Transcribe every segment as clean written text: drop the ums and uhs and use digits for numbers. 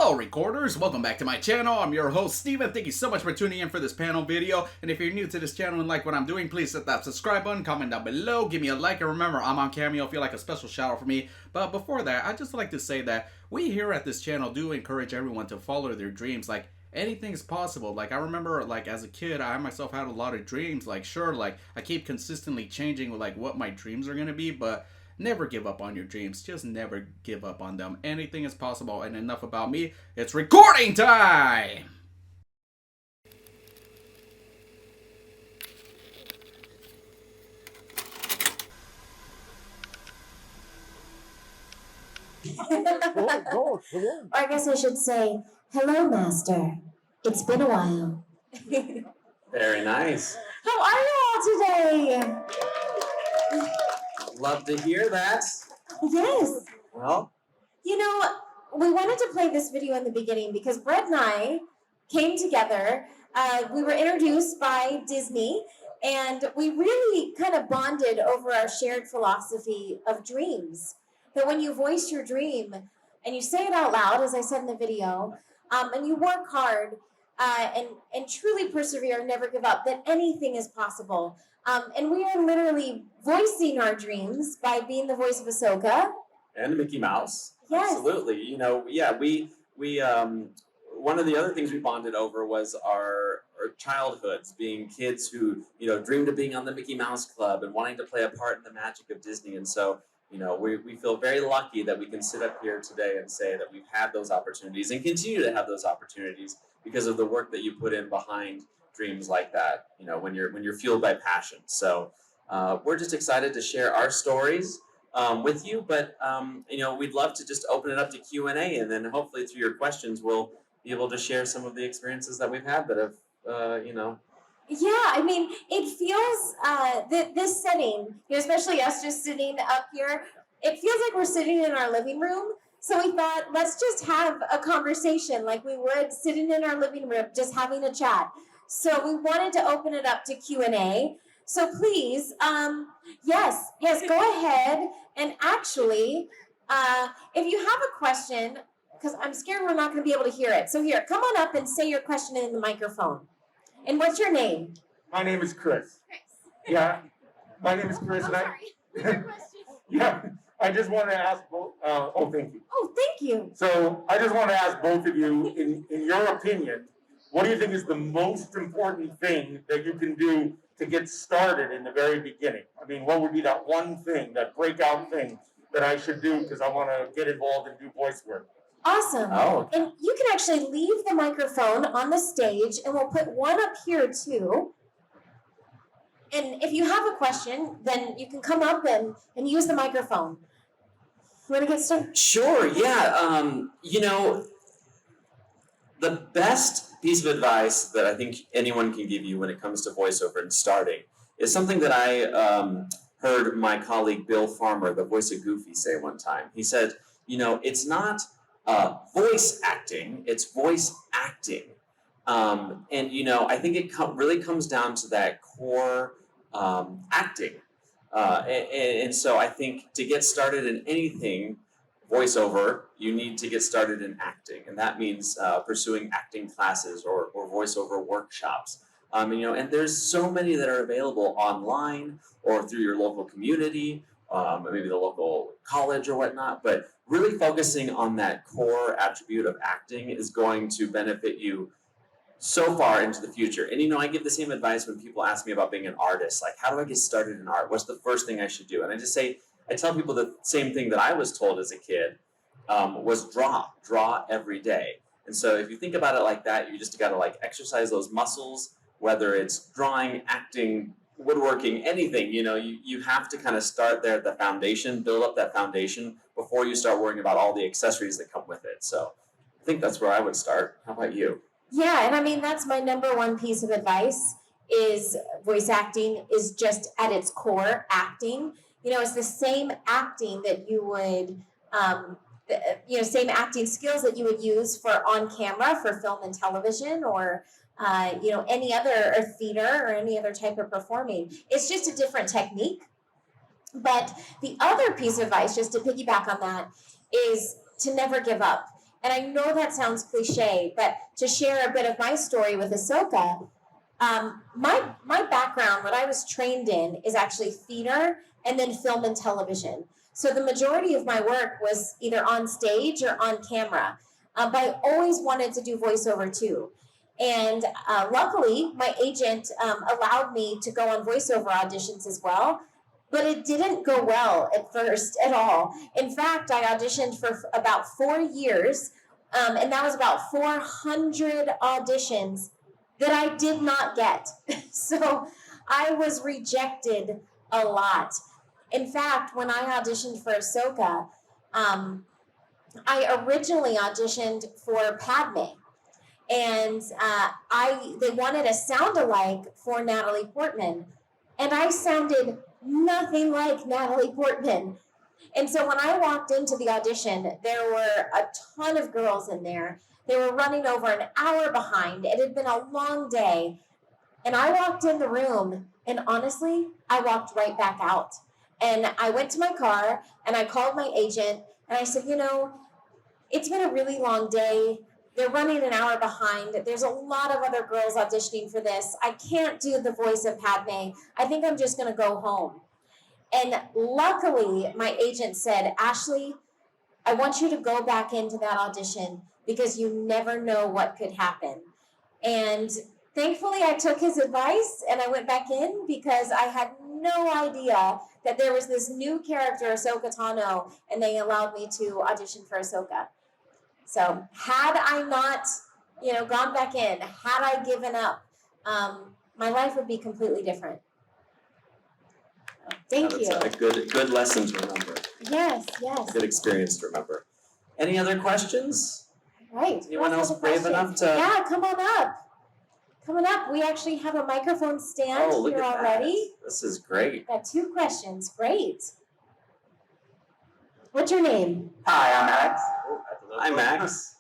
Hello recorders, welcome back to my channel. I'm your host Steven. Thank you so much for tuning in for this panel video. And if you're new to this channel and like what I'm doing, please hit that subscribe button, comment down below, give me a like, and remember I'm on Cameo if you like a special shout out for me. But before that, I'd just like to say that we here at this channel do encourage everyone to follow their dreams. Like, anything is possible. Like, I remember, like, as a kid, I myself had a lot of dreams. Like, sure, like, I keep consistently changing with, like, what my dreams are gonna be, but never give up on your dreams. Just never give up on them. Anything is possible. And enough about me. It's recording time! Or I guess I should say, hello, Master. It's been a while. Very nice. How are you all today? Love to hear that. Yes. Well, You know, we wanted to play this video in the beginning because Bret and I came together. We were introduced by Disney, and we really kind of bonded over our shared philosophy of dreams. That when you voice your dream and you say it out loud, as I said in the video, and you work hard and truly persevere and never give up, that anything is possible. And we are literally voicing our dreams by being the voice of Ahsoka. and Mickey Mouse. Yes. Absolutely. You know, yeah, we one of the other things we bonded over was our childhoods, being kids who, you know, dreamed of being on the Mickey Mouse Club and wanting to play a part in the magic of Disney. And so, you know, we feel very lucky that we can sit up here today and say that we've had those opportunities and continue to have those opportunities because of the work that you put in behind dreams like that, you know, when you're fueled by passion. So we're just excited to share our stories with you, but you know, we'd love to just open it up to Q&A, and then hopefully through your questions we'll be able to share some of the experiences that we've had that have you know. Yeah, I mean, it feels this setting, you know, especially us just sitting up here, it feels like we're sitting in our living room. So we thought, let's just have a conversation like we would sitting in our living room, just having a chat. So we wanted to open it up to Q&A. So please, yes, go ahead. And actually, if you have a question, because I'm scared we're not going to be able to hear it. So here, come on up and say your question in the microphone. And what's your name? My name is Chris. Yeah, my name is Chris. Oh, and sorry. Your question. Yeah, I just want to ask both. Oh, thank you. Oh, thank you. So I just want to ask both of you, in your opinion, what do you think is the most important thing that you can do to get started in the very beginning? I mean, what would be that one thing, that breakout thing that I should do because I want to get involved and do voice work? Awesome. Oh, okay. And you can actually leave the microphone on the stage, and we'll put one up here too. And if you have a question, then you can come up and use the microphone. You want to get started? Sure, yeah. You know, the best piece of advice that I think anyone can give you when it comes to voiceover and starting is something that I heard my colleague Bill Farmer, the voice of Goofy, say one time. He said, you know, it's not voice acting, it's voice acting. And, you know, I think it really comes down to that core acting. And so I think to get started in anything voiceover, you need to get started in acting. And that means pursuing acting classes or voiceover workshops. And, you know, and there's so many that are available online or through your local community, maybe the local college or whatnot, but really focusing on that core attribute of acting is going to benefit you so far into the future. And, you know, I give the same advice when people ask me about being an artist, like, how do I get started in art? What's the first thing I should do? And I just say, I tell people the same thing that I was told as a kid, was draw every day. And so if you think about it like that, you just got to like exercise those muscles, whether it's drawing, acting, woodworking, anything, you know, you have to kind of start there at the foundation, build up that foundation before you start worrying about all the accessories that come with it. So I think that's where I would start. How about you? Yeah, and I mean, that's my number one piece of advice is voice acting is just at its core acting. You know, it's the same acting that you would, you know, same acting skills that you would use for on camera for film and television or, you know, any other or theater or any other type of performing. It's just a different technique. But the other piece of advice, just to piggyback on that, is to never give up. And I know that sounds cliche, but to share a bit of my story with Ahsoka, my background, what I was trained in, is actually theater and then film and television. So the majority of my work was either on stage or on camera. But I always wanted to do voiceover too. And luckily, my agent allowed me to go on voiceover auditions as well. But it didn't go well at first at all. In fact, I auditioned for about 4 years, and that was about 400 auditions that I did not get. So I was rejected a lot. In fact, when I auditioned for Ahsoka, I originally auditioned for Padme, and they wanted a sound-alike for Natalie Portman, and I sounded nothing like Natalie Portman. And so when I walked into the audition, there were a ton of girls in there. They were running over an hour behind. It had been a long day. And I walked in the room, and honestly, I walked right back out. And I went to my car, and I called my agent, and I said, it's been a really long day. They're running an hour behind. There's a lot of other girls auditioning for this. I can't do the voice of Padme. I think I'm just going to go home. And luckily, my agent said, Ashley, I want you to go back into that audition because you never know what could happen. And thankfully, I took his advice and I went back in because I had no idea that there was this new character, Ahsoka Tano, and they allowed me to audition for Ahsoka. So had I not, gone back in, had I given up, my life would be completely different. Thank you. That's a good lesson to remember. Yes. Good experience to remember. Any other questions? Right. Anyone else brave enough to? Yeah, come on up. Come on up. We actually have a microphone stand Oh, look here at already. That. This is great. Got 2 questions. Great. What's your name? Hi, I'm Max. Hi, Max.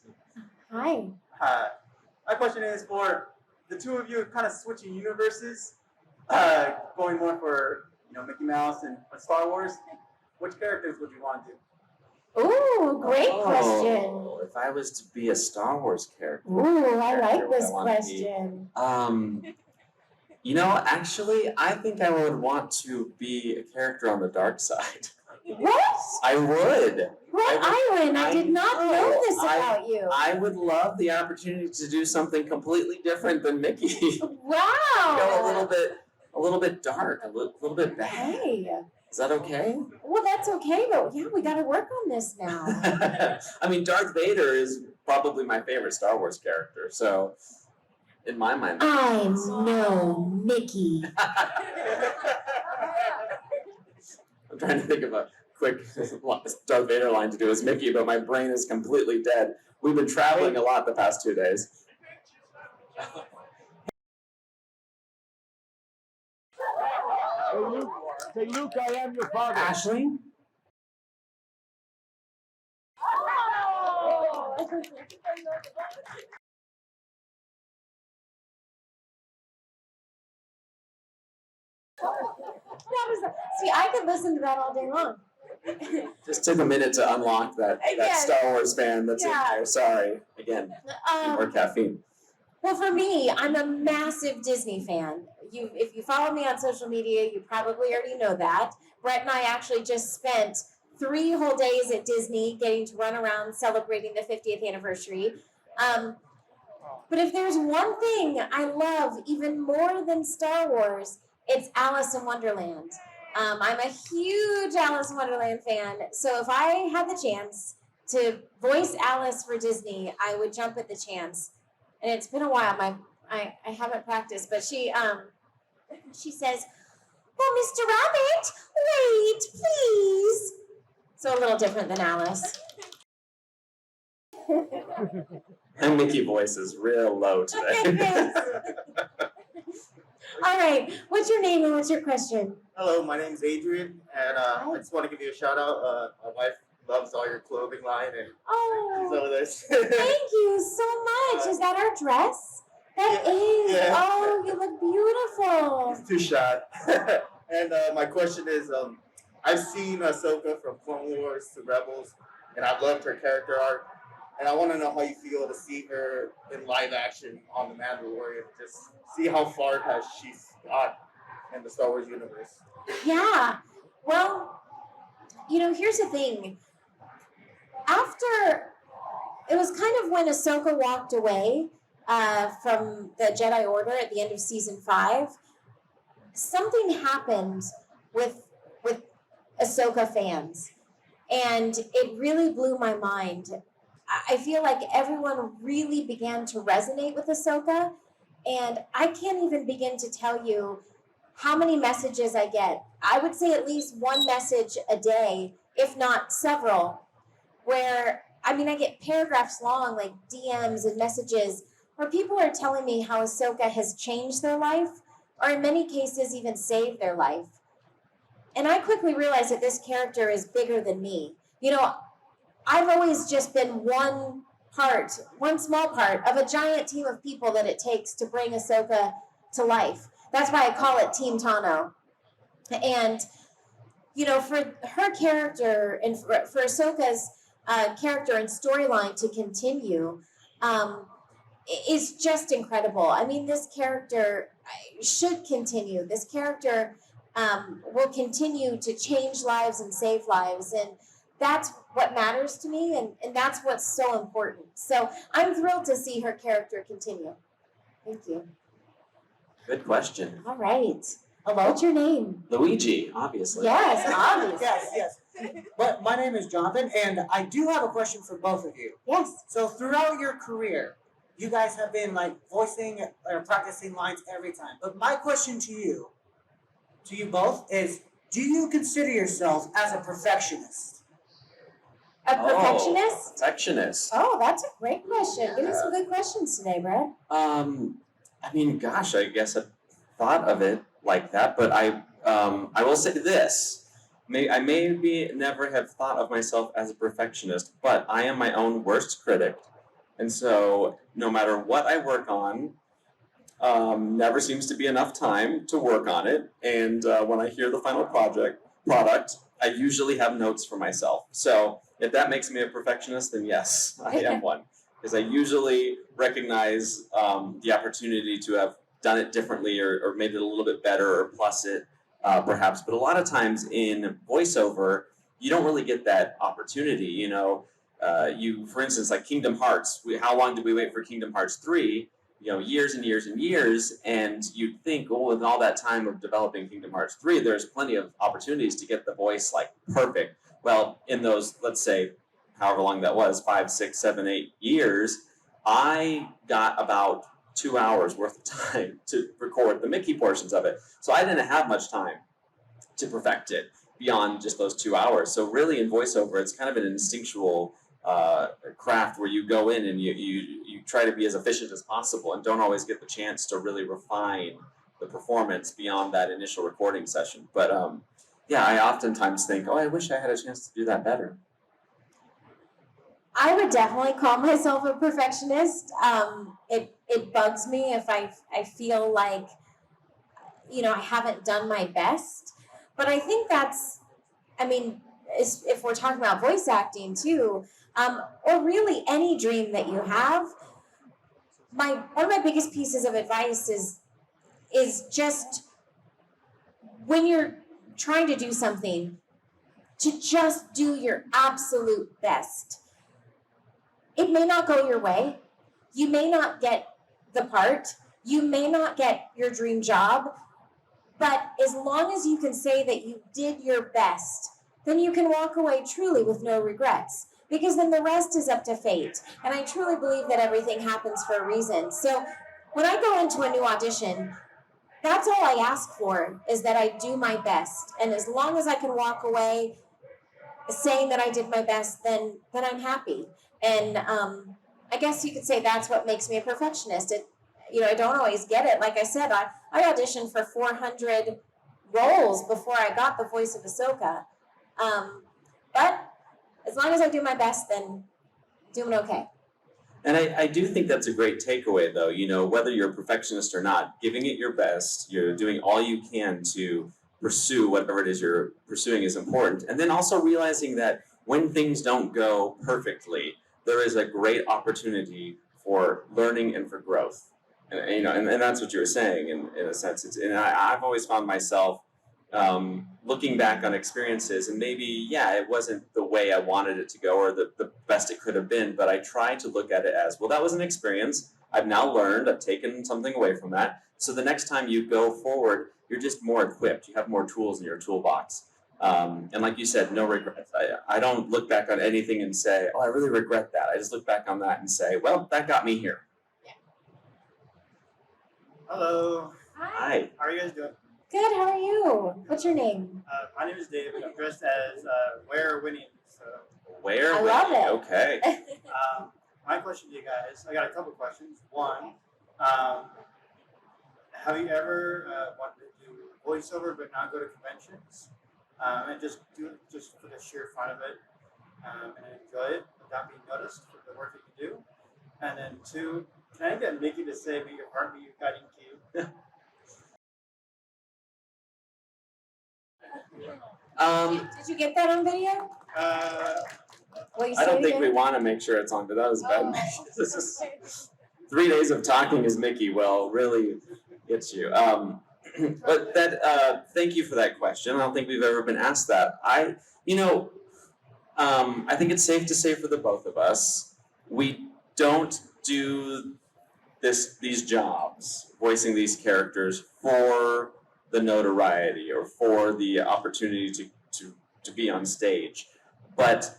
Hi. Hi. My question is for the two of you kind of switching universes, going more for Mickey Mouse and Star Wars. Which characters would you want to do? Ooh, great question. If I was to be a Star Wars character. Ooh, I like would this I want to question. be? Actually, I think I would want to be a character on the dark side. What? I would. Bret Iwan, I did not know this about you. I would love the opportunity to do something completely different than Mickey. Wow. A little bit dark, a little bit bad. Hey. Is that okay? Well, that's okay, but yeah, we got to work on this now. I mean, Darth Vader is probably my favorite Star Wars character, so in my mind. I'm no Mickey. I'm trying to think of a quick Darth Vader line to do as Mickey, but my brain is completely dead. We've been traveling a lot the past 2 days. Say, Luke, I am your father. Ashley? See, I could listen to that all day long. Just took a minute to unlock that Star Wars fan that's in there. Sorry. Again, more caffeine. Well, for me, I'm a massive Disney fan. If you follow me on social media, you probably already know that. Bret and I actually just spent 3 whole days at Disney getting to run around celebrating the 50th anniversary. But if there's one thing I love even more than Star Wars, it's Alice in Wonderland. I'm a huge Alice in Wonderland fan, so if I had the chance to voice Alice for Disney, I would jump at the chance. And it's been a while. I haven't practiced, but she says, "Oh, Mr. Rabbit, wait, please." So a little different than Alice. My Mickey voice is real low today. All right, what's your name and what's your question? Hello, my name's Adrian, and I just want to give you a shout out. My wife loves all your clothing line, and she's over this. Thank you so much. Is that our dress? That is. Yeah. Oh, you look beautiful. He's too shy. And my question is, I've seen Ahsoka from Clone Wars to Rebels, and I've loved her character arc. and I want to know how you feel to see her in live action on The Mandalorian. Just see how far has she got in the Star Wars universe. Yeah. Well, here's the thing. After it was kind of when Ahsoka walked away from the Jedi Order at the end of season 5, something happened with Ahsoka fans, and it really blew my mind. I feel like everyone really began to resonate with Ahsoka, and I can't even begin to tell you how many messages I get. I would say at least one message a day, if not several, where I get paragraphs long, like DMs and messages, where people are telling me how Ahsoka has changed their life, or in many cases even saved their life. And I quickly realized that this character is bigger than me. I've always just been one small part of a giant team of people that it takes to bring Ahsoka to life. That's why I call it Team Tano. And, for her character and for Ahsoka's character and storyline to continue is just incredible. This character should continue. This character will continue to change lives and save lives. And that's what matters to me, and that's what's so important. So I'm thrilled to see her character continue. Thank you. Good question. All right. Hello. What's your name? Luigi, obviously. Yes, obviously. Yes. But my name is Jonathan, and I do have a question for both of you. Yes. So throughout your career, you guys have been voicing or practicing lines every time. But my question to you both, is: do you consider yourself as a perfectionist? A perfectionist? Perfectionist. Oh, that's a great question. Give me some good questions today, Brett. Gosh, I guess I thought of it like that, but I will say this. I maybe never have thought of myself as a perfectionist, but I am my own worst critic. And so no matter what I work on, never seems to be enough time to work on it. And when I hear the final product, I usually have notes for myself. So if that makes me a perfectionist, then yes, I am one. Because I usually recognize the opportunity to have done it differently or made it a little bit better or plus it perhaps. But a lot of times in voiceover, you don't really get that opportunity. For instance, like Kingdom Hearts, how long did we wait for Kingdom Hearts 3? Years and years and years, and you'd think, with all that time of developing Kingdom Hearts 3, there's plenty of opportunities to get the voice perfect. Well, in those, let's say, however long that was, 5, 6, 7, 8 years, I got about 2 hours worth of time to record the Mickey portions of it. So I didn't have much time to perfect it beyond just those 2 hours. So really in voiceover, it's kind of an instinctual craft where you go in and you try to be as efficient as possible and don't always get the chance to really refine the performance beyond that initial recording session. But I oftentimes think, I wish I had a chance to do that better. I would definitely call myself a perfectionist. It bugs me if I feel like, I haven't done my best. But I think that's, if we're talking about voice acting too, or really any dream that you have, one of my biggest pieces of advice is just when you're trying to do something, to just do your absolute best. It may not go your way. You may not get the part. You may not get your dream job. But as long as you can say that you did your best, then you can walk away truly with no regrets. Because then the rest is up to fate. And I truly believe that everything happens for a reason. So when I go into a new audition, that's all I ask for, is that I do my best. And as long as I can walk away saying that I did my best, then I'm happy. And I guess you could say that's what makes me a perfectionist. I don't always get it. Like I said, I auditioned for 400 roles before I got the voice of Ahsoka. But as long as I do my best, then doing okay. And I do think that's a great takeaway, though. Whether you're a perfectionist or not, giving it your best, you're doing all you can to pursue whatever it is you're pursuing is important. And then also realizing that when things don't go perfectly, there is a great opportunity for learning and for growth. And that's what you were saying in a sense. I've always found myself looking back on experiences, and maybe, yeah, it wasn't the way I wanted it to go or the best it could have been, but I try to look at it as, well, that was an experience. I've now learned, I've taken something away from that. So the next time you go forward, you're just more equipped. You have more tools in your toolbox. And like you said, no regrets. I don't look back on anything and say, oh, I really regret that. I just look back on that and say, well, that got me here. Hello. Hi. How are you guys doing? Good, how are you? What's your name? My name is David. I'm dressed as Where Winning. So, Where? I love it. Okay. my question to you guys, I got a couple questions. One, have you ever wanted to do voiceover but not go to conventions and just do it just for the sheer fun of it and enjoy it without being noticed for the work that you do? And then two, can I get Mickey to say, "May your heart be your guiding cue"? Did you get that on video? What you I don't say think again? we want to make sure it's on, but that was bad. Oh. This is 3 days of talking as Mickey will really gets you. But that thank you for that question. I don't think we've ever been asked that. I think it's safe to say for the both of us, we don't do these jobs, voicing these characters for the notoriety or for the opportunity to be on stage, but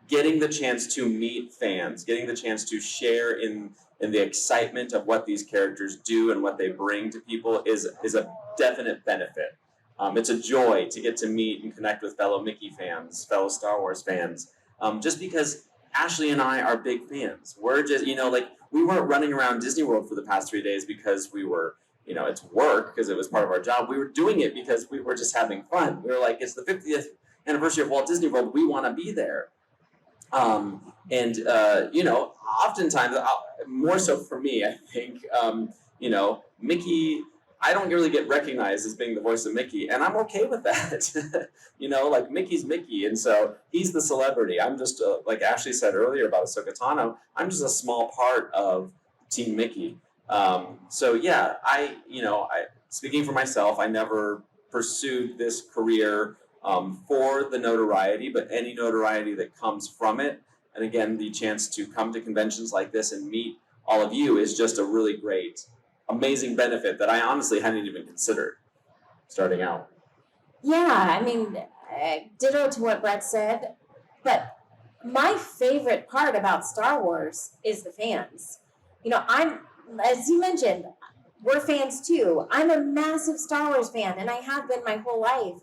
getting the chance to meet fans, getting the chance to share in the excitement of what these characters do and what they bring to people is a definite benefit. It's a joy to get to meet and connect with fellow Mickey fans, fellow Star Wars fans, just because Ashley and I are big fans. We're just, we weren't running around Disney World for the past 3 days because we were, it's work, because it was part of our job. We were doing it because we were just having fun. We were like, it's the 50th anniversary of Walt Disney World. We want to be there. Oftentimes, more so for me, I think, Mickey, I don't really get recognized as being the voice of Mickey, and I'm okay with that. Mickey's Mickey, and so he's the celebrity. I'm just, like Ashley said earlier about Ahsoka Tano, I'm just a small part of Team Mickey. Speaking for myself, I never pursued this career for the notoriety, but any notoriety that comes from it. And again, the chance to come to conventions like this and meet all of you is just a really great, amazing benefit that I honestly hadn't even considered starting out. Yeah, I mean, ditto to what Brett said, but my favorite part about Star Wars is the fans. As you mentioned, we're fans too. I'm a massive Star Wars fan, and I have been my whole life.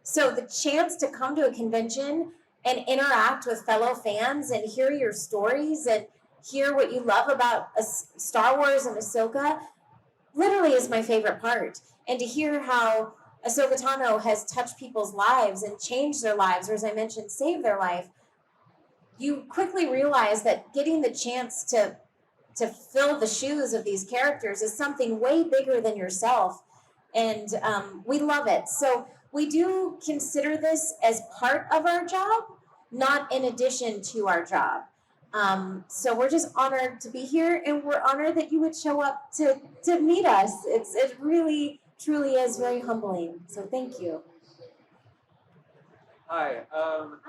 So the chance to come to a convention and interact with fellow fans and hear your stories and hear what you love about Star Wars and Ahsoka literally is my favorite part. And to hear how Ahsoka Tano has touched people's lives and changed their lives, or as I mentioned, saved their life, you quickly realize that getting the chance to fill the shoes of these characters is something way bigger than yourself. And we love it. So we do consider this as part of our job, not in addition to our job. So we're just honored to be here, and we're honored that you would show up to meet us. It really, truly is very humbling. So thank you. Hi,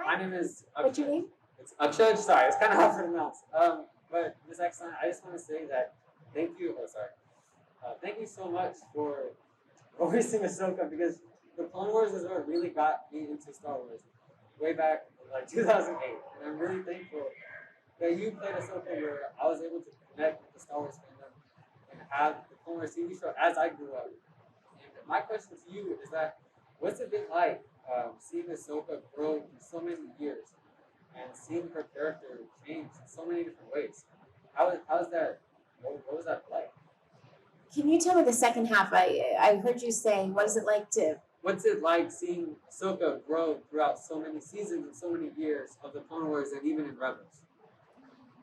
my name is Akshay. What's your name? It's Akshay, sorry, it's kind of hard to pronounce. But Ms. Eckstein, I just want to say that thank you so much for voicing Ahsoka, because the Clone Wars is what really got me into Star Wars way back in like 2008. And I'm really thankful that you played Ahsoka, where I was able to connect with the Star Wars fandom and have the Clone Wars TV show as I grew up. And my question to you is that, what's it been like seeing Ahsoka grow in so many years and seeing her character change in so many different ways? How's that? What was that like? Can you tell me the second half? I heard you say, what is it like to... What's it like seeing Ahsoka grow throughout so many seasons and so many years of the Clone Wars and even in Rebels?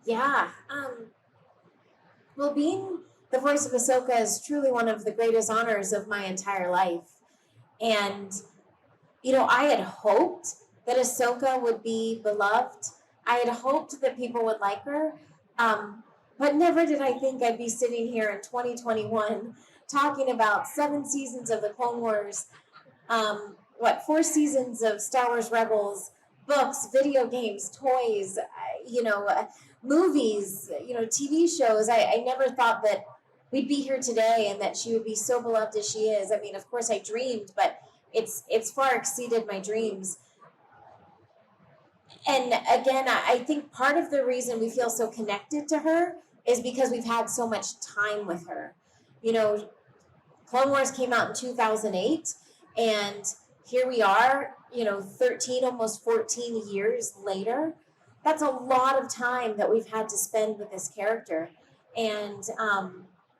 Yeah. Well, being the voice of Ahsoka is truly one of the greatest honors of my entire life. And, I had hoped that Ahsoka would be beloved. I had hoped that people would like her, but never did I think I'd be sitting here in 2021 talking about 7 seasons of the Clone Wars, 4 seasons of Star Wars Rebels, books, video games, toys, movies, TV shows. I never thought that we'd be here today and that she would be so beloved as she is. I mean, of course I dreamed, but it's far exceeded my dreams. And again, I think part of the reason we feel so connected to her is because we've had so much time with her. Clone Wars came out in 2008, and here we are, 13, almost 14 years later. That's a lot of time that we've had to spend with this character. And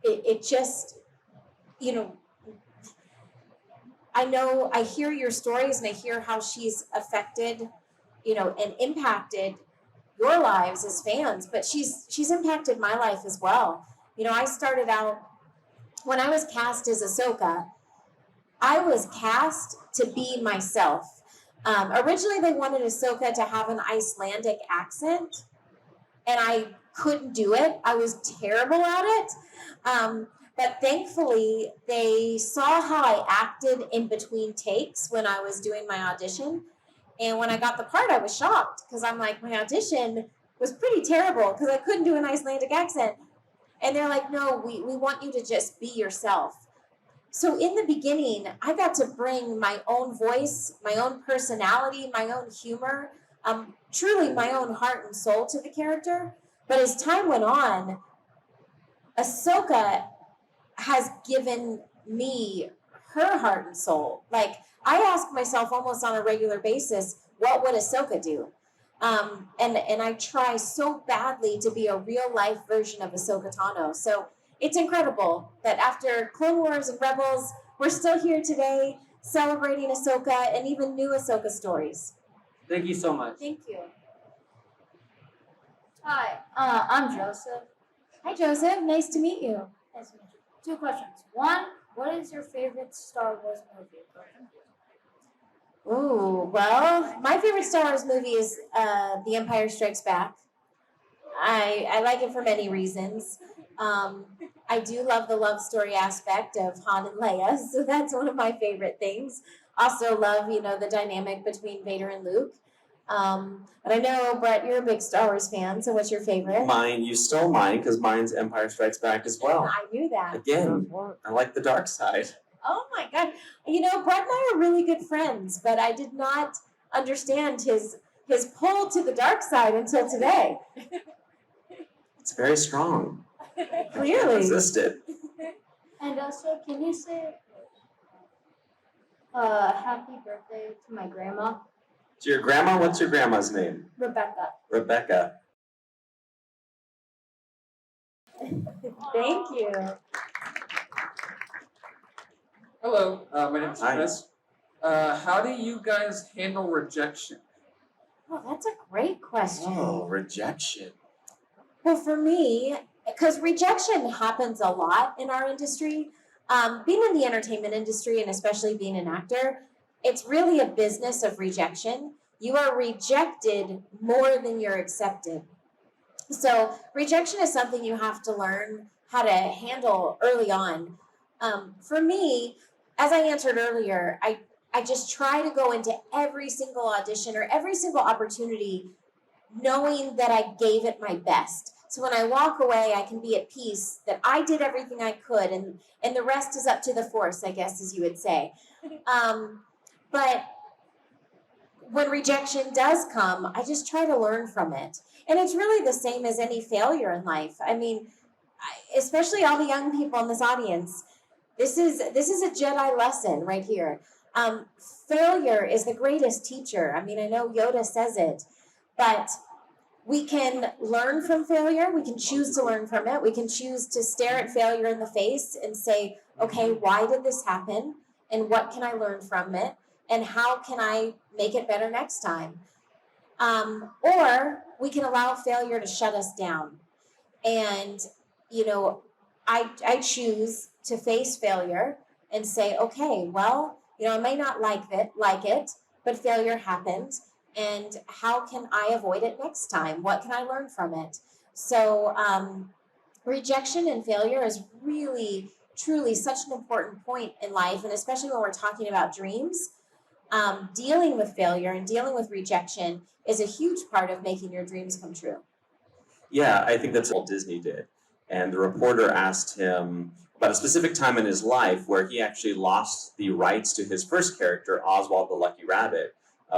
it just, I hear your stories and I hear how she's affected, and impacted your lives as fans, but she's impacted my life as well. I started out, when I was cast as Ahsoka, I was cast to be myself. Originally, they wanted Ahsoka to have an Icelandic accent, and I couldn't do it. I was terrible at it. But thankfully, they saw how I acted in between takes when I was doing my audition. And when I got the part, I was shocked because I'm like, my audition was pretty terrible because I couldn't do an Icelandic accent. And they're like, no, we want you to just be yourself. So in the beginning, I got to bring my own voice, my own personality, my own humor, truly my own heart and soul to the character. But as time went on, Ahsoka has given me her heart and soul. Like, I ask myself almost on a regular basis, what would Ahsoka do? And I try so badly to be a real life version of Ahsoka Tano. So it's incredible that after Clone Wars and Rebels, we're still here today celebrating Ahsoka and even new Ahsoka stories. Thank you so much. Thank you. Hi, I'm Joseph. Hi, Joseph. Nice to meet you. Nice to meet you. 2 questions. One, what is your favorite Star Wars movie? Ooh, well, my favorite Star Wars movie is The Empire Strikes Back. I like it for many reasons. I do love the love story aspect of Han and Leia, so that's one of my favorite things. Also love, the dynamic between Vader and Luke. But I know, Bret, you're a big Star Wars fan, so what's your favorite? Mine, you stole mine because mine's Empire Strikes Back as well. I knew that. Again, I like the dark side. Oh my God. Bret and I are really good friends, but I did not understand his pull to the dark side until today. It's very strong. Clearly. Resist it. And also, can you say happy birthday to my grandma? To your grandma, what's your grandma's name? Rebecca. Rebecca. Thank you. Hello, my name is Hi. Chris. How do you guys handle rejection? Oh, that's a great question. Oh, rejection. Well, for me, because rejection happens a lot in our industry, being in the entertainment industry and especially being an actor, it's really a business of rejection. You are rejected more than you're accepted. So rejection is something you have to learn how to handle early on. For me, as I answered earlier, I just try to go into every single audition or every single opportunity knowing that I gave it my best. So when I walk away, I can be at peace that I did everything I could, and the rest is up to the force, I guess, as you would say. But when rejection does come, I just try to learn from it. And it's really the same as any failure in life. I mean, especially all the young people in this audience, this is a Jedi lesson right here. Failure is the greatest teacher. I mean, I know Yoda says it, but we can learn from failure. We can choose to learn from it. We can choose to stare at failure in the face and say, okay, why did this happen? And what can I learn from it? And how can I make it better next time? Or we can allow failure to shut us down. And, I choose to face failure and say, okay, well, I may not like it, but failure happened. and how can I avoid it next time? What can I learn from it? So rejection and failure is really, truly such an important point in life, and especially when we're talking about dreams. Dealing with failure and dealing with rejection is a huge part of making your dreams come true. Yeah, I think that's what Disney did. And the reporter asked him about a specific time in his life where he actually lost the rights to his first character, Oswald the Lucky Rabbit,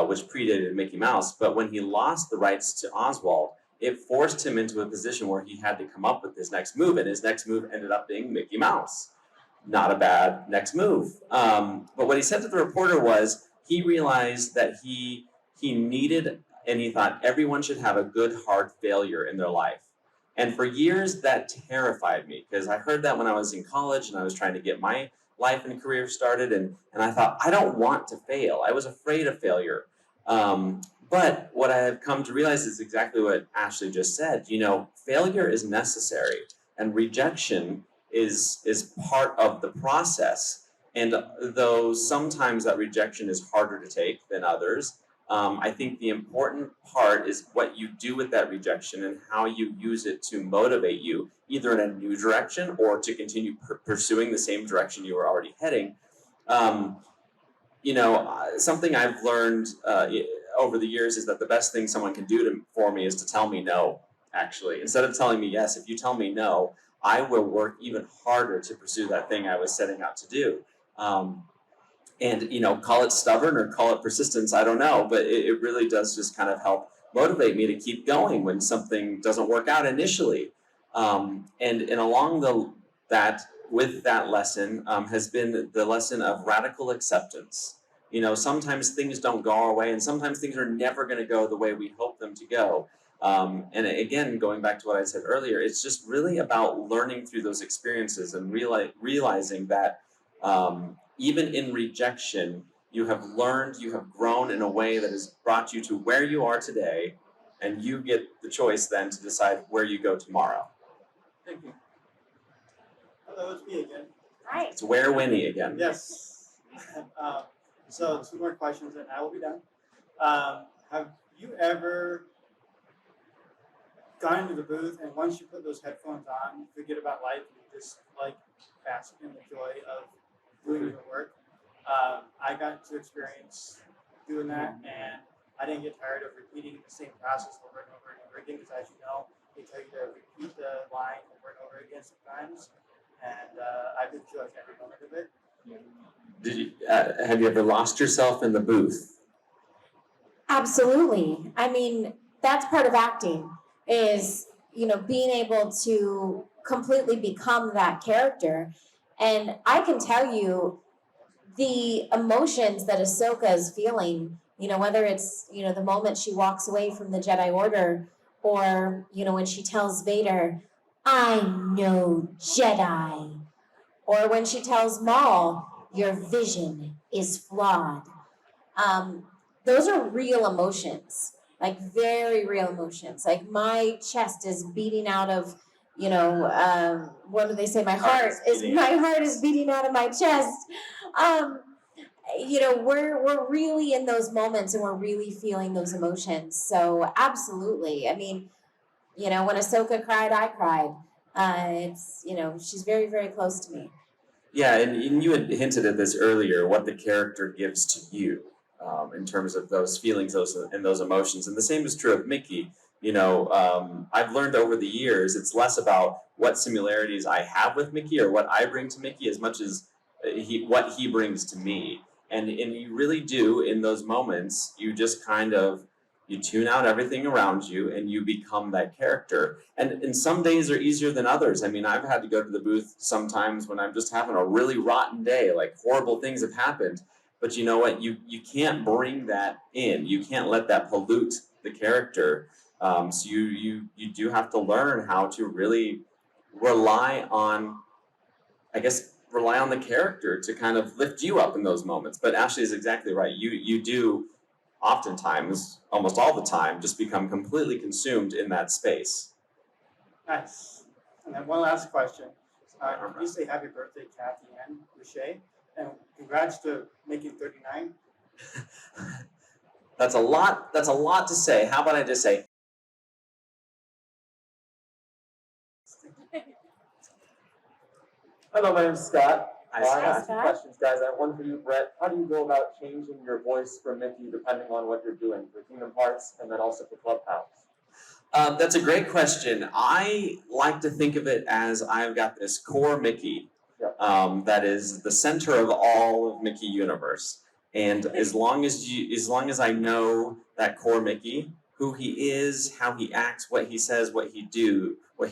which predated Mickey Mouse. But when he lost the rights to Oswald, it forced him into a position where he had to come up with his next move, and his next move ended up being Mickey Mouse. Not a bad next move. But what he said to the reporter was he realized that he needed, and he thought everyone should have a good hard failure in their life. And for years that terrified me because I heard that when I was in college and I was trying to get my life and career started, and I thought I don't want to fail. I was afraid of failure. But what I have come to realize is exactly what Ashley just said. You know, failure is necessary, and rejection is part of the process. And though sometimes that rejection is harder to take than others, I think the important part is what you do with that rejection and how you use it to motivate you, either in a new direction or to continue pursuing the same direction you were already heading. Something I've learned over the years is that the best thing someone can do for me is to tell me no, actually. Instead of telling me yes, if you tell me no, I will work even harder to pursue that thing I was setting out to do. Call it stubborn or call it persistence, I don't know, but it really does just kind of help motivate me to keep going when something doesn't work out initially. And along with that lesson has been the lesson of radical acceptance. You know, sometimes things don't go our way, and sometimes things are never going to go the way we hope them to go. And again, going back to what I said earlier, it's just really about learning through those experiences and realizing that even in rejection, you have learned, you have grown in a way that has brought you to where you are today, and you get the choice then to decide where you go tomorrow. Thank you. Hello, it's me again. Hi. It's where Winnie again. Yes. So 2 more questions and I will be done. Have you ever gone into the booth and once you put those headphones on, you forget about life and you just like bask in the joy of doing your work? I got to experience doing that, and I didn't get tired of repeating the same process over and over and over again, because as you know, they tell you to repeat the line over and over again sometimes, and I've enjoyed every moment of it. Have you ever lost yourself in the booth? Absolutely. I mean, that's part of acting is, being able to completely become that character. And I can tell you the emotions that Ahsoka is feeling, whether it's, the moment she walks away from the Jedi Order or, when she tells Vader, "I'm no Jedi," or when she tells Maul, "Your vision is flawed." Those are real emotions, like very real emotions. Like my chest is beating out of, what do they say? My heart is beating out of my chest. We're really in those moments and we're really feeling those emotions. So absolutely. I mean, when Ahsoka cried, I cried. She's very, very close to me. Yeah, and you had hinted at this earlier, what the character gives to you in terms of those feelings, those emotions. And the same is true of Mickey. I've learned over the years, it's less about what similarities I have with Mickey or what I bring to Mickey as much as what he brings to me. And you really do, in those moments, you just kind of, you tune out everything around you and you become that character. And some days are easier than others. I mean, I've had to go to the booth sometimes when I'm just having a really rotten day, like horrible things have happened. But you know what? You can't bring that in. You can't let that pollute the character. So you do have to learn how to really rely on the character to kind of lift you up in those moments. But Ashley is exactly right. You do oftentimes, almost all the time, just become completely consumed in that space. Nice. And then one last question. Can you say happy birthday, Kathy and Riche? And congrats to making 39. That's a lot. That's a lot to say. How about I just say, Hello, my name's Scott. Hi, I Scott. have two questions, guys. I have one for you, Brett. How do you go about changing your voice for Mickey depending on what you're doing for Kingdom Hearts and then also for Clubhouse? That's a great question. I like to think of it as I've got this core Mickey that is the center of all of Mickey universe. And as long as I know that core Mickey, who he is, how he acts, what he says, what he does, what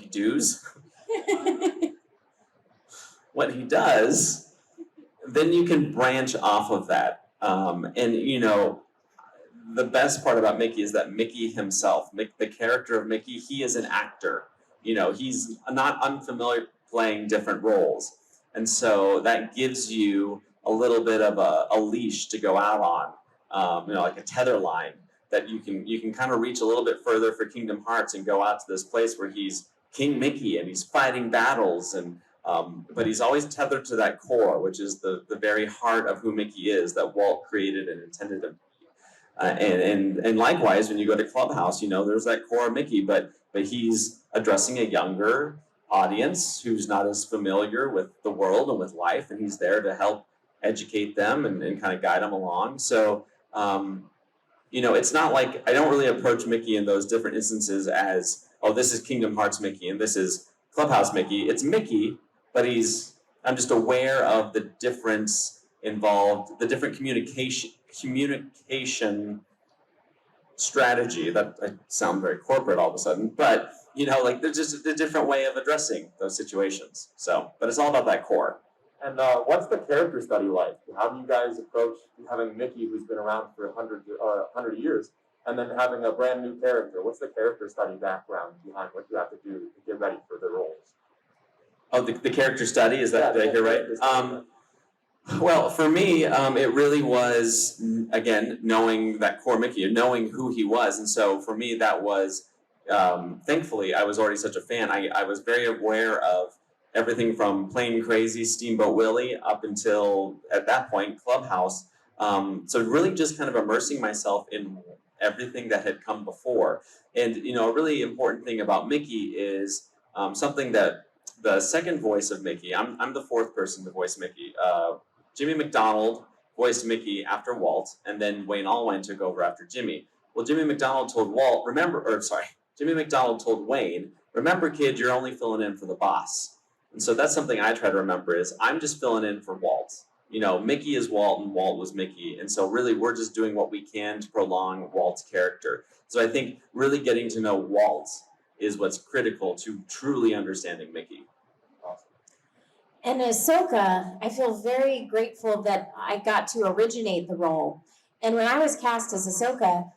he does, then you can branch off of that. And you know, the best part about Mickey is that Mickey himself, the character of Mickey, he is an actor. You know, he's not unfamiliar playing different roles. And so that gives you a little bit of a leash to go out on, you know, like a tether line that you can kind of reach a little bit further for Kingdom Hearts and go out to this place where he's King Mickey and he's fighting battles and but he's always tethered to that core, which is the very heart of who Mickey is that Walt created and intended him. And likewise, when you go to Clubhouse, you know, there's that core Mickey, but he's addressing a younger audience who's not as familiar with the world and with life, and he's there to help educate them and kind of guide them along. So, you know, it's not like I don't really approach Mickey in those different instances as, oh, this is Kingdom Hearts Mickey and this is Clubhouse Mickey. It's Mickey, but I'm just aware of the difference involved, the different communication strategy. That I sound very corporate all of a sudden, but you know, like there's just a different way of addressing those situations. So, but it's all about that core. And what's the character study like? How do you guys approach having Mickey, who's been around for 100 years, and then having a brand new character? What's the character study background behind what you have to do to get ready for the roles? Oh, the character study, is that, did I hear right? Well, for me, it really was, again, knowing that core Mickey, knowing who he was. And so for me, that was, thankfully, I was already such a fan. I was very aware of everything from Plain Crazy, Steamboat Willie, up until, at that point, Clubhouse. So really just kind of immersing myself in everything that had come before. And, you know, a really important thing about Mickey is something that the second voice of Mickey, I'm the fourth person to voice Mickey. Jimmy McDonald voiced Mickey after Walt, and then Wayne Allwine took over after Jimmy. Well, Jimmy McDonald told Jimmy McDonald told Wayne, remember, kid, you're only filling in for the boss. And so that's something I try to remember is I'm just filling in for Walt. You know, Mickey is Walt and Walt was Mickey. And so really we're just doing what we can to prolong Walt's character. So I think really getting to know Walt is what's critical to truly understanding Mickey. And Ahsoka, I feel very grateful that I got to originate the role. And when I was cast as Ahsoka,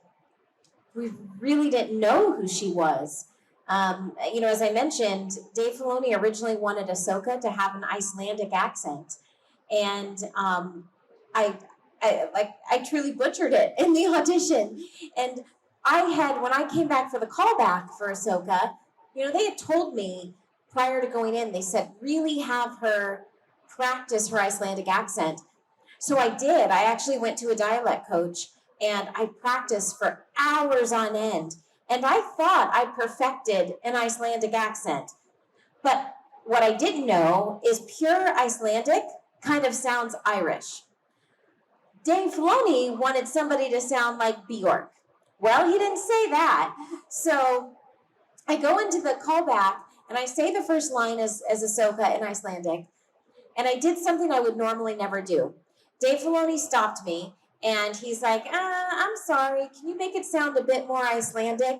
we really didn't know who she was. You know, as I mentioned, Dave Filoni originally wanted Ahsoka to have an Icelandic accent. And I truly butchered it in the audition. And when I came back for the callback for Ahsoka, you know, they had told me prior to going in, they said, really have her practice her Icelandic accent. So I did. I actually went to a dialect coach and I practiced for hours on end. And I thought I perfected an Icelandic accent. But what I didn't know is pure Icelandic kind of sounds Irish. Dave Filoni wanted somebody to sound like Bjork. Well, he didn't say that. So I go into the callback and I say the first line as Ahsoka in Icelandic. And I did something I would normally never do. Dave Filoni stopped me and he's like, I'm sorry, can you make it sound a bit more Icelandic?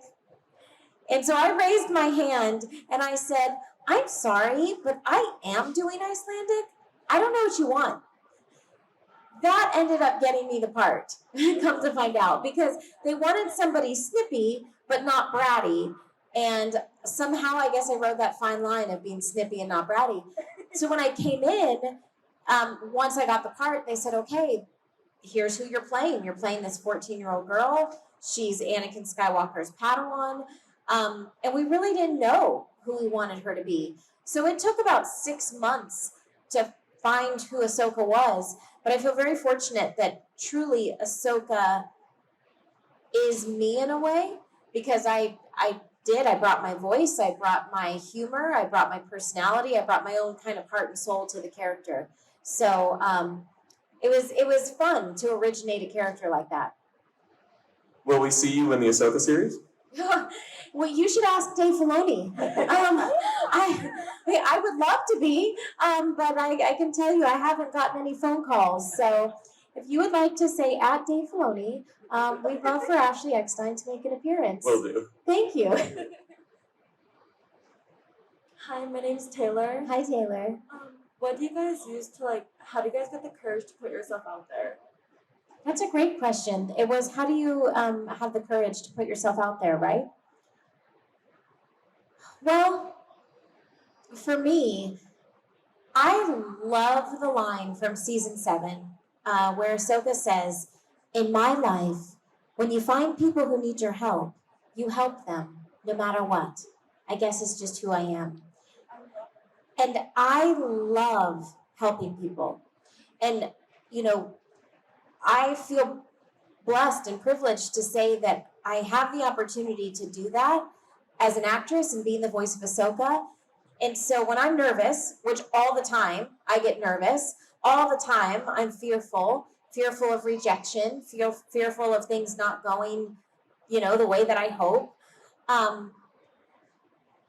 And so I raised my hand and I said, I'm sorry, but I am doing Icelandic. I don't know what you want. That ended up getting me the part, come to find out, because they wanted somebody snippy, but not bratty. And somehow I guess I rode that fine line of being snippy and not bratty. So when I came in, once I got the part, they said, okay, here's who you're playing. You're playing this 14-year-old girl. She's Anakin Skywalker's Padawan. And we really didn't know who we wanted her to be. So it took about 6 months to find who Ahsoka was. But I feel very fortunate that truly Ahsoka is me in a way, because I brought my voice, I brought my humor, I brought my personality, I brought my own kind of heart and soul to the character. So it was fun to originate a character like that. Will we see you in the Ahsoka series? Well, you should ask Dave Filoni. I would love to be, but I can tell you I haven't gotten any phone calls. So if you would like to say at Dave Filoni, we'd love for Ashley Eckstein to make an appearance. Will do. Thank you. Hi, my name's Taylor. Hi, Taylor. What do you guys use to how do you guys get the courage to put yourself out there? That's a great question. It was, how do you have the courage to put yourself out there, right? Well, for me, I love the line from season 7 where Ahsoka says, "In my life, when you find people who need your help, you help them no matter what. I guess it's just who I am." And I love helping people. And, you know, I feel blessed and privileged to say that I have the opportunity to do that as an actress and being the voice of Ahsoka. And so when I'm nervous, which all the time I get nervous, all the time I'm fearful of rejection, fearful of things not going, the way that I hope.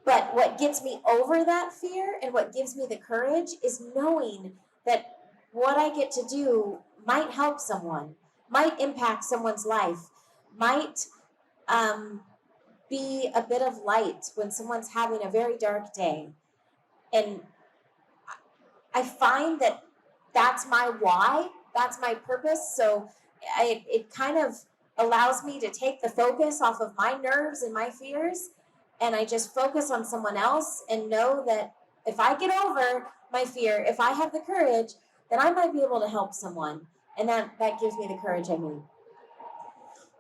But what gets me over that fear and what gives me the courage is knowing that what I get to do might help someone, might impact someone's life, might be a bit of light when someone's having a very dark day. And I find that that's my why, that's my purpose. So it kind of allows me to take the focus off of my nerves and my fears, and I just focus on someone else and know that if I get over my fear, if I have the courage, then I might be able to help someone. And that gives me the courage I need.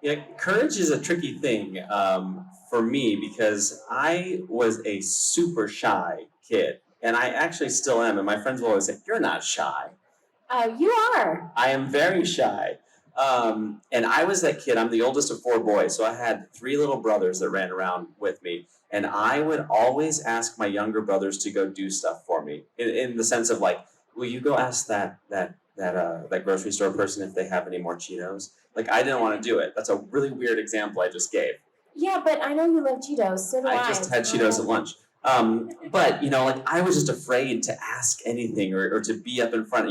Yeah, courage is a tricky thing for me because I was a super shy kid, and I actually still am. And my friends will always say, "You're not shy." You are. I am very shy. And I was that kid. I'm the oldest of 4 boys, so I had 3 little brothers that ran around with me, and I would always ask my younger brothers to go do stuff for me, in the sense of will you go ask that grocery store person if they have any more Cheetos? I didn't want to do it. That's a really weird example I just gave. Yeah, but I know you love Cheetos, so do I. I just had Cheetos at lunch. But I was just afraid to ask anything or to be up in front.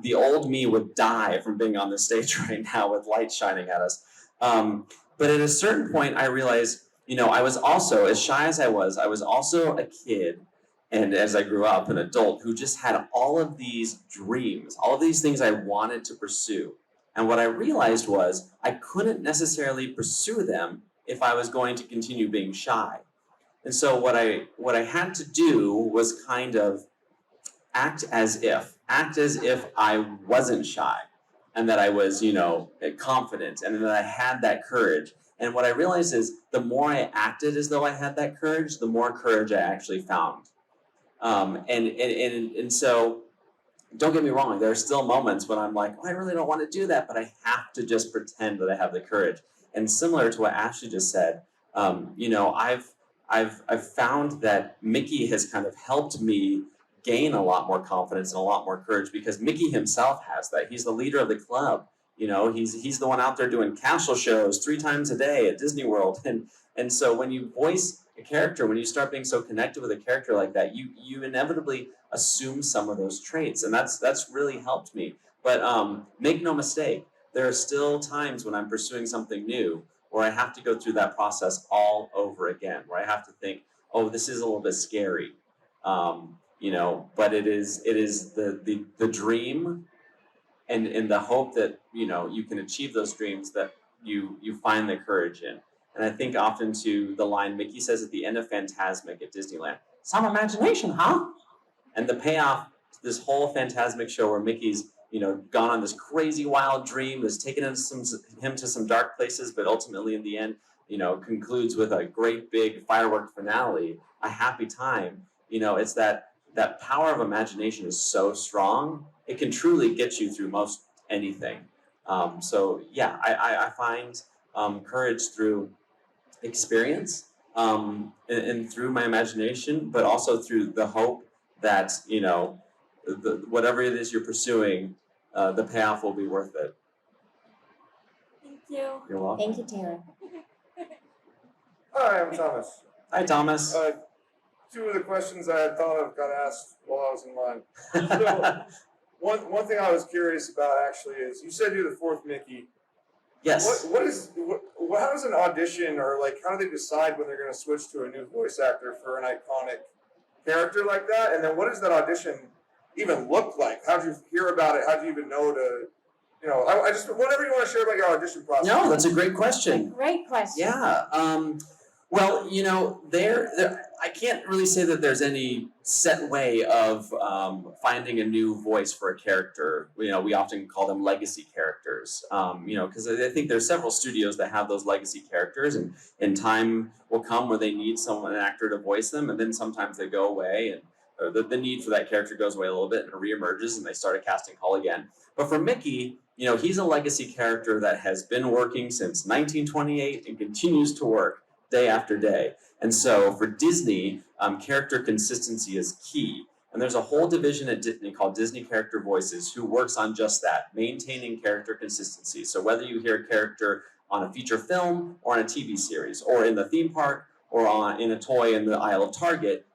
The old me would die from being on the stage right now with lights shining at us. But at a certain point, I realized, I was also, as shy as I was also a kid, and as I grew up, an adult who just had all of these dreams, all of these things I wanted to pursue. And what I realized was I couldn't necessarily pursue them if I was going to continue being shy. And so what I had to do was kind of act as if I wasn't shy, and that I was, confident, and that I had that courage. And what I realized is the more I acted as though I had that courage, the more courage I actually found. And so, don't get me wrong, there are still moments when I'm like, I really don't want to do that, but I have to just pretend that I have the courage. And similar to what Ashley just said, I've found that Mickey has kind of helped me gain a lot more confidence and a lot more courage, because Mickey himself has that. He's the leader of the club. He's the one out there doing castle shows 3 times a day at Disney World. And so when you voice a character, when you start being so connected with a character like that, you inevitably assume some of those traits, and that's really helped me. But make no mistake, there are still times when I'm pursuing something new where I have to go through that process all over again, where I have to think, oh, this is a little bit scary, but it is the dream and the hope that you can achieve those dreams that you find the courage in. And I think often to the line Mickey says at the end of Fantasmic at Disneyland, "Some imagination, huh?" And the payoff to this whole Fantasmic show where Mickey's gone on this crazy wild dream that's taken him to some dark places, but ultimately in the end, concludes with a great big firework finale, a happy time. It's that power of imagination is so strong, it can truly get you through most anything. So yeah, I find courage through experience, and through my imagination, but also through the hope that, whatever it is you're pursuing, the payoff will be worth it. Thank you. You're welcome. Thank you, Taylor. Hi, I'm Thomas. Hi, Thomas. Two of the questions I had thought of got asked while I was in line. So, one thing I was curious about actually is you said you're the fourth Mickey. Yes. How does an audition, or like how do they decide when they're going to switch to a new voice actor for an iconic character like that? And then what does that audition even look like? How did you hear about it? How do you even know to, I just, whatever you want to share about your audition process. No, that's a great question. Great question. Yeah. Well, I can't really say that there's any set way of finding a new voice for a character. We often call them legacy characters. Because I think there's several studios that have those legacy characters, and time will come where they need an actor to voice them, and then sometimes they go away, and the need for that character goes away a little bit and reemerges, and they start a casting call again. But for Mickey, he's a legacy character that has been working since 1928 and continues to work day after day. And so for Disney, character consistency is key. And there's a whole division at Disney called Disney Character Voices who works on just that, maintaining character consistency. So whether you hear a character on a feature film or on a TV series or in the theme park or in a toy in the aisle of Target,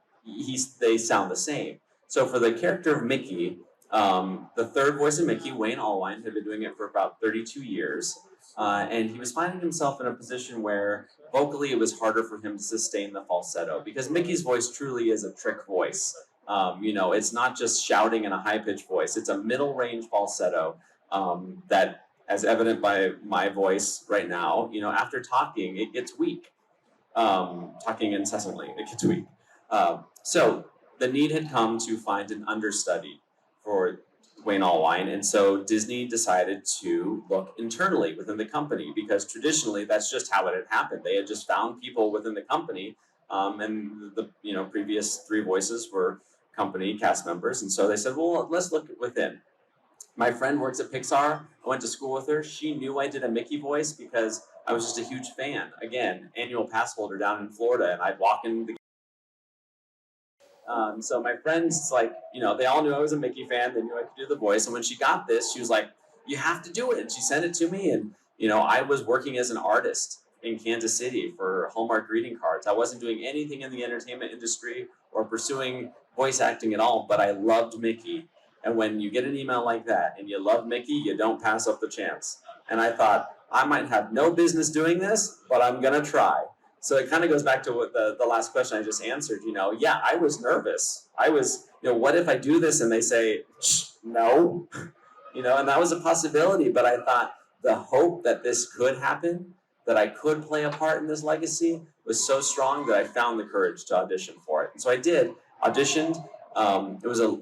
they sound the same. So for the character of Mickey, the third voice of Mickey, Wayne Allwine, had been doing it for about 32 years. And he was finding himself in a position where vocally it was harder for him to sustain the falsetto, because Mickey's voice truly is a trick voice. It's not just shouting in a high-pitched voice. It's a middle-range falsetto that, as evident by my voice right now, after talking, it gets weak. Talking incessantly, it gets weak. So the need had come to find an understudy for Wayne Allwine, and so Disney decided to look internally within the company, because traditionally that's just how it had happened. They had just found people within the company, and the previous three voices were company cast members, and so they said, well, let's look within. My friend works at Pixar. I went to school with her. She knew I did a Mickey voice because I was just a huge fan. Again, annual pass holder down in Florida, and I'd walk in the so my friends, they all knew I was a Mickey fan. They knew I could do the voice. And when she got this, she was like, you have to do it. And she sent it to me. And, I was working as an artist in Kansas City for Hallmark greeting cards. I wasn't doing anything in the entertainment industry or pursuing voice acting at all, but I loved Mickey. And when you get an email like that and you love Mickey, you don't pass up the chance. And I thought, I might have no business doing this, but I'm going to try. So it kind of goes back to what the last question I just answered. Yeah, I was nervous. I was, what if I do this and they say, no? And that was a possibility. But I thought the hope that this could happen, that I could play a part in this legacy, was so strong that I found the courage to audition for it. And so I did, auditioned. It was a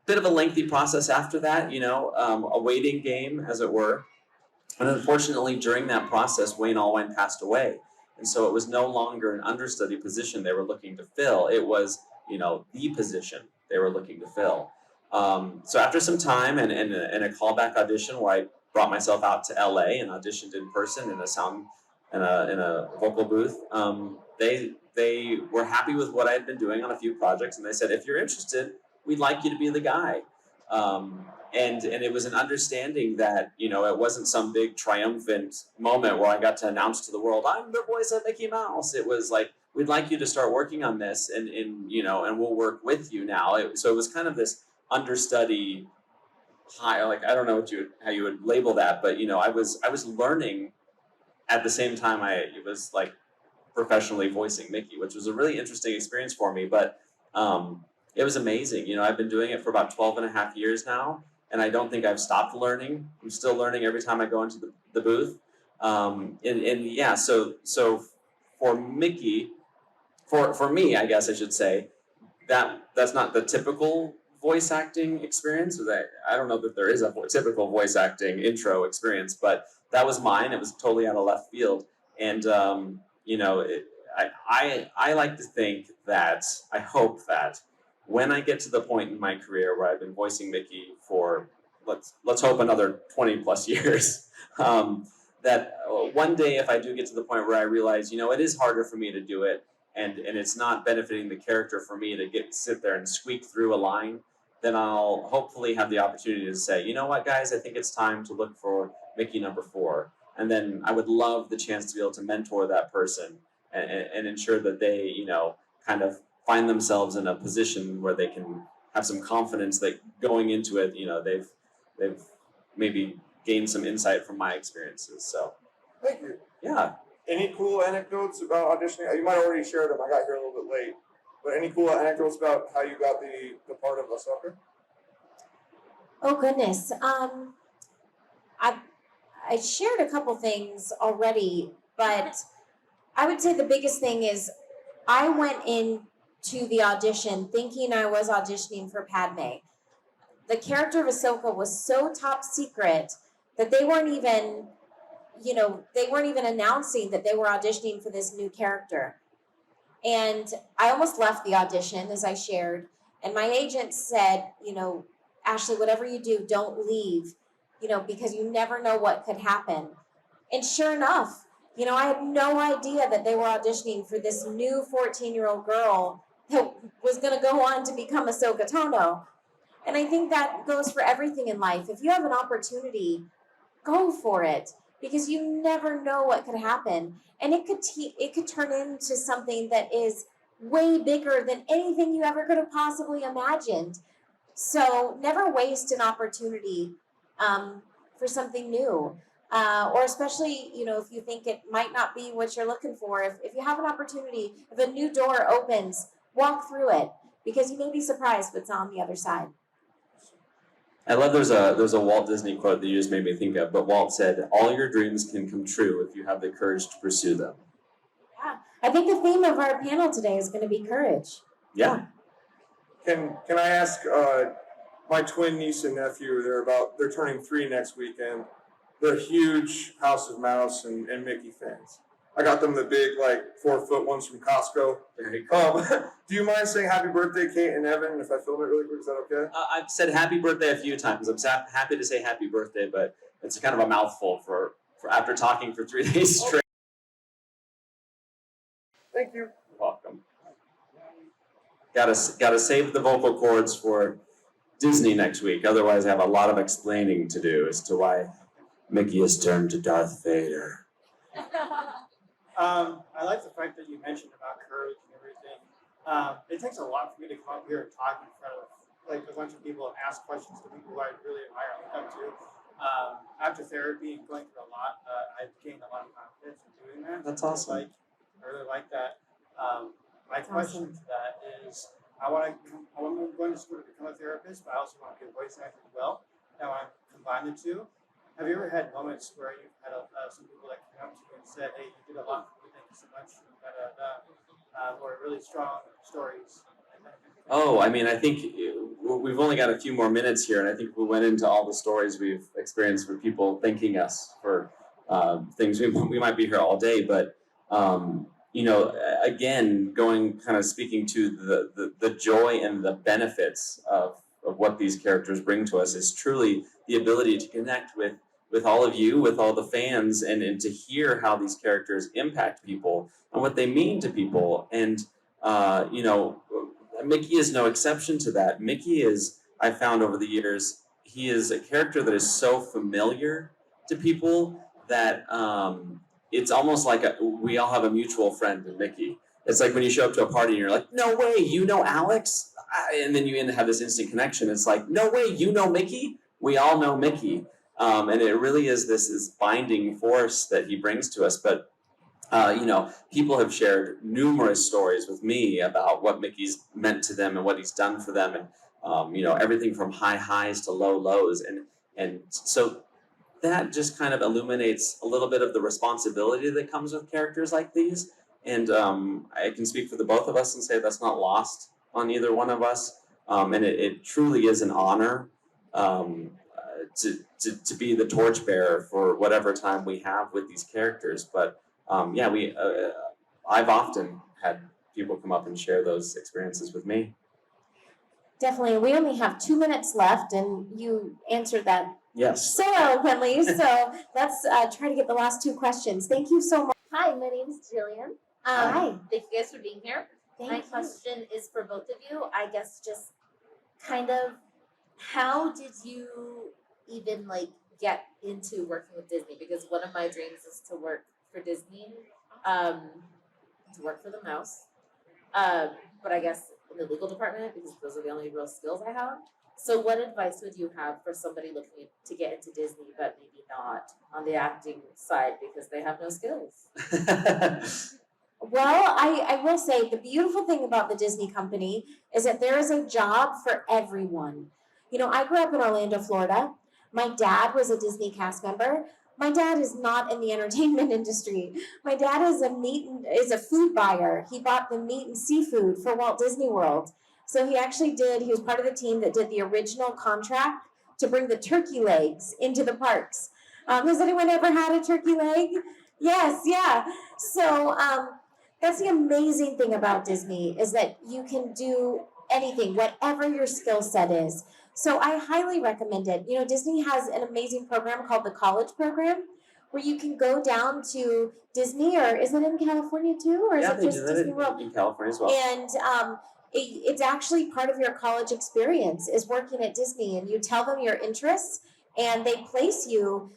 bit of a lengthy process after that, a waiting game, as it were. And unfortunately, during that process, Wayne Allwine passed away. And so it was no longer an understudy position they were looking to fill. It was, the position they were looking to fill. So after some time and a callback audition where I brought myself out to LA and auditioned in person in a vocal booth, they were happy with what I had been doing on a few projects, and they said, if you're interested, we'd like you to be the guy. And it was an understanding that, it wasn't some big triumphant moment where I got to announce to the world, I'm the voice of Mickey Mouse. It was like, we'd like you to start working on this, and we'll work with you now. So it was kind of this understudy high, I don't know how you would label that, but I was learning at the same time it was like professionally voicing Mickey, which was a really interesting experience for me. But it was amazing. I've been doing it for about 12 and a half years now, and I don't think I've stopped learning. I'm still learning every time I go into the booth. So for Mickey, for me, I guess I should say, that's not the typical voice acting experience. I don't know that there is a typical voice acting intro experience, but that was mine. It was totally out of left field. And, I like to think that, I hope that when I get to the point in my career where I've been voicing Mickey for, let's hope another 20 plus years, that one day if I do get to the point where I realize, it is harder for me to do it, and it's not benefiting the character for me to sit there and squeak through a line, then I'll hopefully have the opportunity to say, you know what, guys, I think it's time to look for Mickey number 4. And then I would love the chance to be able to mentor that person and ensure that they, kind of find themselves in a position where they can have some confidence that going into it, they've maybe gained some insight from my experiences. So, Thank you. yeah. Any cool anecdotes about auditioning? You might have already shared them. I got here a little bit late. But any cool anecdotes about how you got the part of Ahsoka? Oh goodness. I shared a couple things already, but I would say the biggest thing is I went into the audition thinking I was auditioning for Padme. The character of Ahsoka was so top secret that they weren't even announcing that they were auditioning for this new character. And I almost left the audition, as I shared, and my agent said, Ashley, whatever you do, don't leave, because you never know what could happen. And sure enough, I had no idea that they were auditioning for this new 14-year-old girl that was going to go on to become Ahsoka Tano. And I think that goes for everything in life. If you have an opportunity, go for it, because you never know what could happen. And it could turn into something that is way bigger than anything you ever could have possibly imagined. So never waste an opportunity for something new. Or especially, if you think it might not be what you're looking for. If you have an opportunity, if a new door opens, walk through it, because you may be surprised what's on the other side. I love there's a Walt Disney quote that you just made me think of, but Walt said, "All your dreams can come true if you have the courage to pursue them." Yeah, I think the theme of our panel today is going to be courage. Yeah. Can I ask my twin niece and nephew? They're turning 3 next weekend. They're huge House of Mouse and Mickey fans. I got them the big 4-foot ones from Costco. Do you mind saying happy birthday, Kate and Evan? If I film it really quick, is that okay? I've said happy birthday a few times. I'm happy to say happy birthday, but it's kind of a mouthful for after talking for 3 days straight. Thank you. You're welcome. Gotta save the vocal cords for Disney next week. Otherwise, I have a lot of explaining to do as to why Mickey has turned to Darth Vader. I like the fact that you mentioned about courage and everything. It takes a lot for me to come up here and talk in front of a bunch of people and ask questions to people who I really admire and look up to. After therapy and going through a lot, I've gained a lot of confidence in doing that. That's awesome. I really like that. My question to that is, I'm going to school to become a therapist, but I also want to be a voice actor as well. Now I combine the two. Have you ever had moments where you've had some people that came up to you and said, "Hey, you did a lot for me, thank you so much," or really strong stories? Oh, I mean, I think we've only got a few more minutes here, and I think we went into all the stories we've experienced for people thanking us for things. We might be here all day, but again, speaking to the joy and the benefits of what these characters bring to us is truly the ability to connect with all of you, with all the fans, and to hear how these characters impact people and what they mean to people. And, Mickey is no exception to that. Mickey is, I found over the years, he is a character that is so familiar to people that it's almost like we all have a mutual friend in Mickey. It's like when you show up to a party and you're like, "No way, you know Alex?" And then you have this instant connection. It's like, "No way, you know Mickey?" We all know Mickey. And it really is this binding force that he brings to us. But, people have shared numerous stories with me about what Mickey's meant to them and what he's done for them. And, everything from high highs to low lows. And so that just kind of illuminates a little bit of the responsibility that comes with characters like these. And I can speak for the both of us and say that's not lost on either one of us. And it truly is an honor to be the torchbearer for whatever time we have with these characters. But I've often had people come up and share those experiences with me. Definitely. We only have 2 minutes left, and you answered that Yes. so eloquently. So let's try to get the last two questions. Thank you so much. Hi, my name is Jillian. Hi. Thank you guys for being here. My question is for both of you. I guess just kind of, how did you even like get into working with Disney? Because one of my dreams is to work for Disney, to work for the mouse. But I guess in the legal department, because those are the only real skills I have. So what advice would you have for somebody looking to get into Disney but maybe not on the acting side because they have no skills? Well, I will say the beautiful thing about the Disney company is that there is a job for everyone. You know, I grew up in Orlando, Florida. My dad was a Disney cast member. My dad is not in the entertainment industry. My dad is a food buyer. He bought the meat and seafood for Walt Disney World. So he was part of the team that did the original contract to bring the turkey legs into the parks. Has anyone ever had a turkey leg? Yes, yeah. So that's the amazing thing about Disney is that you can do anything, whatever your skill set is. So I highly recommend it. You know, Disney has an amazing program called the College Program where you can go down to Disney, or is it in California too? Or is Yeah, it they just do that Disney World? in California as well. And it's actually part of your college experience is working at Disney, and you tell them your interests and they place you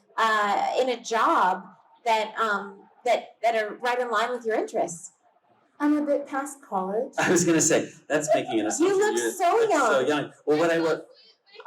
in a job that are right in line with your interests. I'm a bit past college. I was gonna say that's making an assumption. You look so young. So young. Well,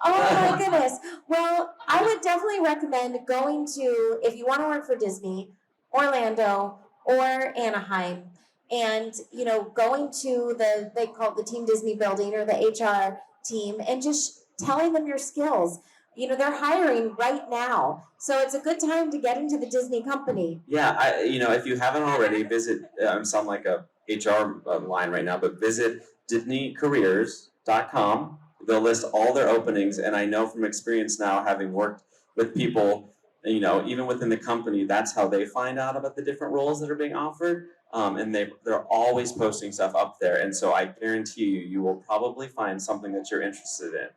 Oh my goodness. Well, I would definitely recommend going to, if you want to work for Disney, Orlando or Anaheim, and you know, going to they call it the Team Disney building or the HR team, and just telling them your skills. You know, they're hiring right now, so it's a good time to get into the Disney company. Yeah, if you haven't already, visit. I'm sound like a HR line right now, but visit DisneyCareers.com. They'll list all their openings, and I know from experience now, having worked with people, you know, even within the company, that's how they find out about the different roles that are being offered. And they're always posting stuff up there, and so I guarantee you will probably find something that you're interested in.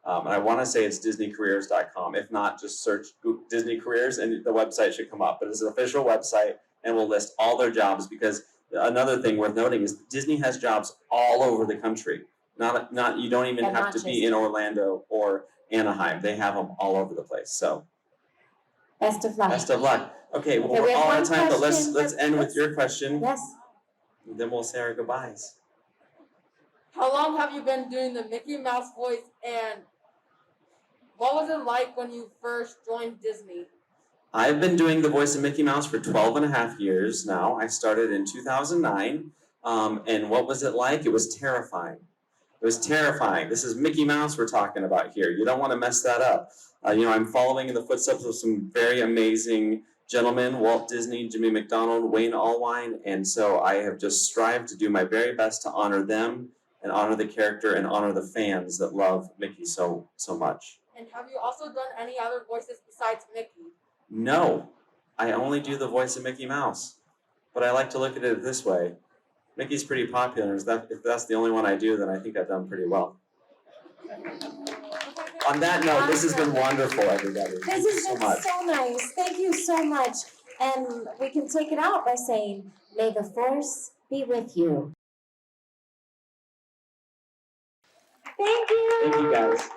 And I want to say it's DisneyCareers.com. If not, just search Disney Careers and the website should come up. But it's an official website and will list all their jobs, because another thing worth noting is Disney has jobs all over the country. Not you don't even have to be in Orlando or Anaheim. They have them all over the place. So best of luck. Best of luck. Okay, well, we're all out of time, but let's end with your question. Yes. Then we'll say our goodbyes. How long have you been doing the Mickey Mouse voice, and what was it like when you first joined Disney? I've been doing the voice of Mickey Mouse for 12 and a half years now. I started in 2009. And what was it like? It was terrifying. It was terrifying. This is Mickey Mouse we're talking about here. You don't want to mess that up. I'm following in the footsteps of some very amazing gentlemen, Walt Disney, Jimmy McDonald, Wayne Allwine, and so I have just strived to do my very best to honor them and honor the character and honor the fans that love Mickey so much. And have you also done any other voices besides Mickey? No, I only do the voice of Mickey Mouse. But I like to look at it this way. Mickey's pretty popular. If that's the only one I do, then I think I've done pretty well. On that note, this has been wonderful, everybody. This has been so nice. Thank you so much. And we can take it out by saying, may the force be with you. Thank you. Thank you, guys.